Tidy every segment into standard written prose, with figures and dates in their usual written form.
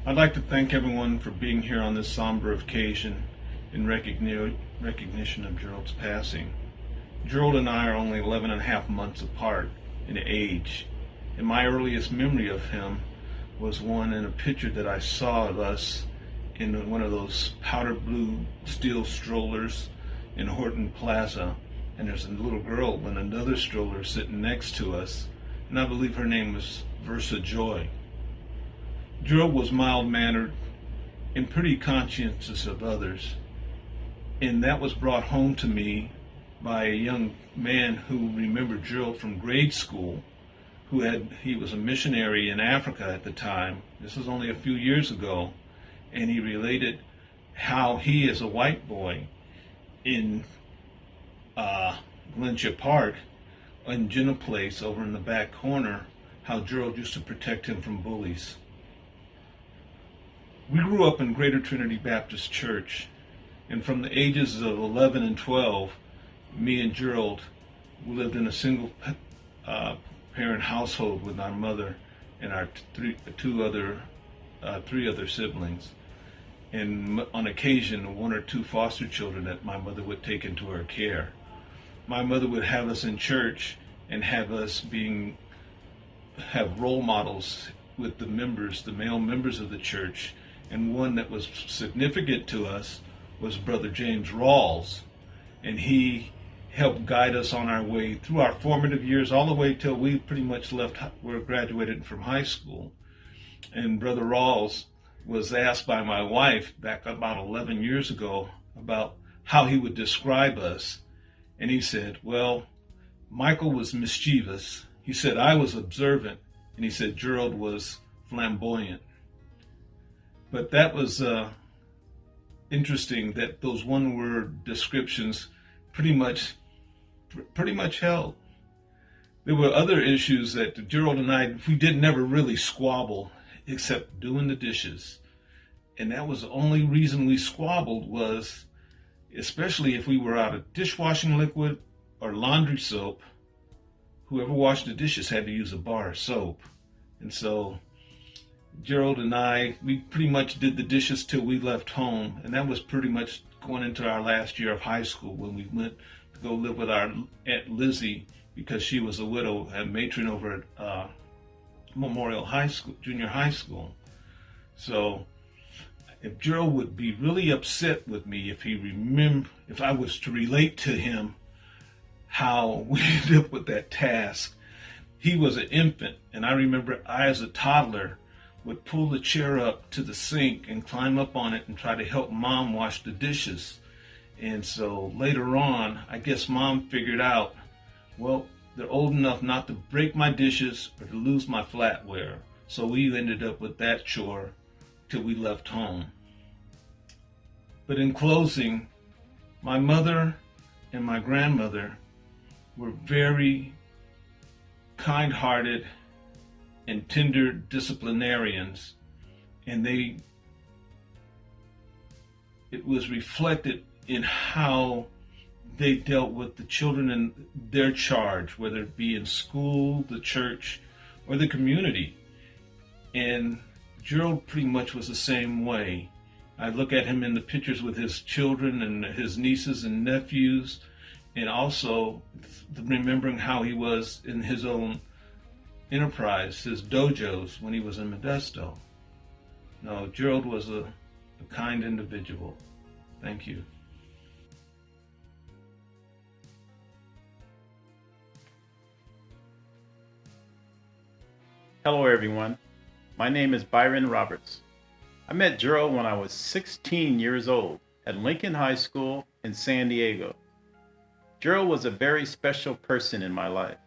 I'd like to thank everyone for being here on this somber occasion in recognition of Gerald's passing. Gerald and I are only 11 and a half months apart in age, and my earliest memory of him was one in a picture that I saw of us in one of those powder blue steel strollers in Horton Plaza, and there's a little girl in another stroller sitting next to us, and I believe her name was Versa Joy. Gerald was mild-mannered and pretty conscientious of others, and that was brought home to me by a young man who remembered Gerald from grade school, he was a missionary in Africa at the time. This was only a few years ago, and he related how he, as a white boy in Glenshire Park, in Jenna Place over in the back corner, how Gerald used to protect him from bullies. We grew up in Greater Trinity Baptist Church, and from the ages of 11 and 12, me and Gerald lived in a single parent household with our mother and our three other siblings, and on occasion one or two foster children that my mother would take into her care. My mother would have us in church and have us have role models with the male members of the church, and one that was significant to us was Brother James Rawls, and he helped guide us on our way through our formative years all the way till we pretty much were graduated from high school. And Brother Rawls was asked by my wife back about 11 years ago about how he would describe us, and he said, well, Michael was mischievous, he said I was observant, and he said Gerald was flamboyant. But that was interesting that those one-word descriptions pretty much held. There were other issues that Gerald and we did never really squabble except doing the dishes. And that was the only reason we squabbled, was especially if we were out of dishwashing liquid or laundry soap, whoever washed the dishes had to use a bar of soap. And so Gerald and we pretty much did the dishes till we left home, and that was pretty much going into our last year of high school when we went to go live with our Aunt Lizzie, because she was a widow and matron over at Memorial High School, junior high school. So if Gerald would be really upset with me if I was to relate to him how we ended up with that task. He was an infant, and I remember I, as a toddler, would pull the chair up to the sink and climb up on it and try to help Mom wash the dishes. And so later on, I guess Mom figured out, well, they're old enough not to break my dishes or to lose my flatware. So we ended up with that chore till we left home. But in closing, my mother and my grandmother were very kind-hearted and tender disciplinarians, and it was reflected in how they dealt with the children in their charge, whether it be in school, the church, or the community. And Gerald pretty much was the same way. I look at him in the pictures with his children and his nieces and nephews, and also remembering how he was in his own enterprise, his dojos, when he was in Modesto. No, Gerald was a kind individual. Thank you. Hello everyone, my name is Byron Roberts. I met Gerald when I was 16 years old at Lincoln High School in San Diego. Gerald was a very special person in my life.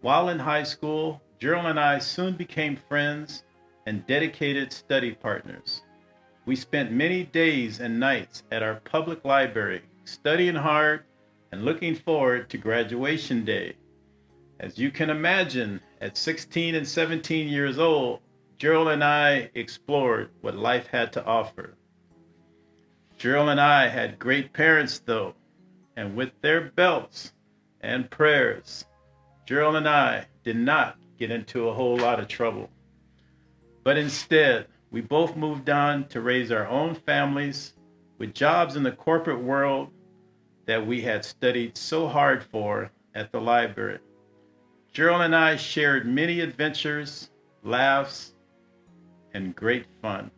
While in high school, Gerald and I soon became friends and dedicated study partners. We spent many days and nights at our public library, studying hard and looking forward to graduation day. As you can imagine, at 16 and 17 years old, Gerald and I explored what life had to offer. Gerald and I had great parents though, and with their belts and prayers, Gerald and I did not get into a whole lot of trouble. But instead, We both moved on to raise our own families with jobs in the corporate world that we had studied so hard for at the library. Gerald and I shared many adventures, laughs, and great fun.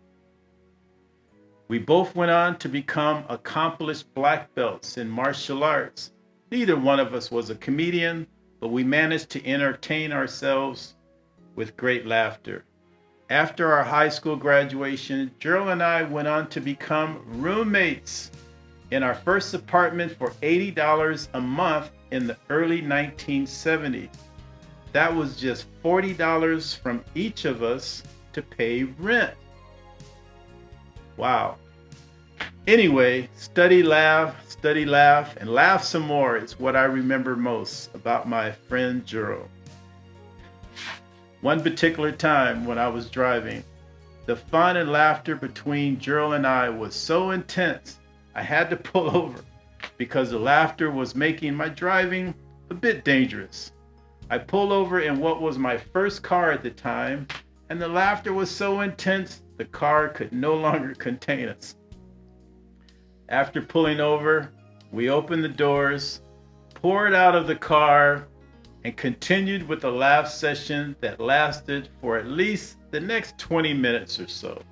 We both went on to become accomplished black belts in martial arts. Neither one of us was a comedian, but we managed to entertain ourselves with great laughter. After our high school graduation, Gerald and I went on to become roommates in our first apartment for $80 a month in the early 1970s. That was just $40 from each of us to pay rent. Wow. Anyway, study, laugh, and laugh some more is what I remember most about my friend Gerald. One particular time when I was driving, the fun and laughter between Gerald and I was so intense, I had to pull over because the laughter was making my driving a bit dangerous. I pulled over in what was my first car at the time, and the laughter was so intense, the car could no longer contain us. After pulling over, we opened the doors, poured out of the car, and continued with a laugh session that lasted for at least the next 20 minutes or so.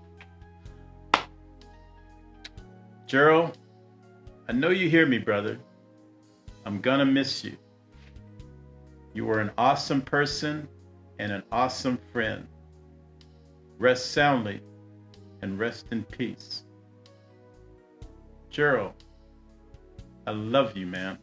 Gerald, I know you hear me, brother. I'm gonna miss you. You were an awesome person and an awesome friend. Rest soundly and rest in peace. Gerald, I love you, man.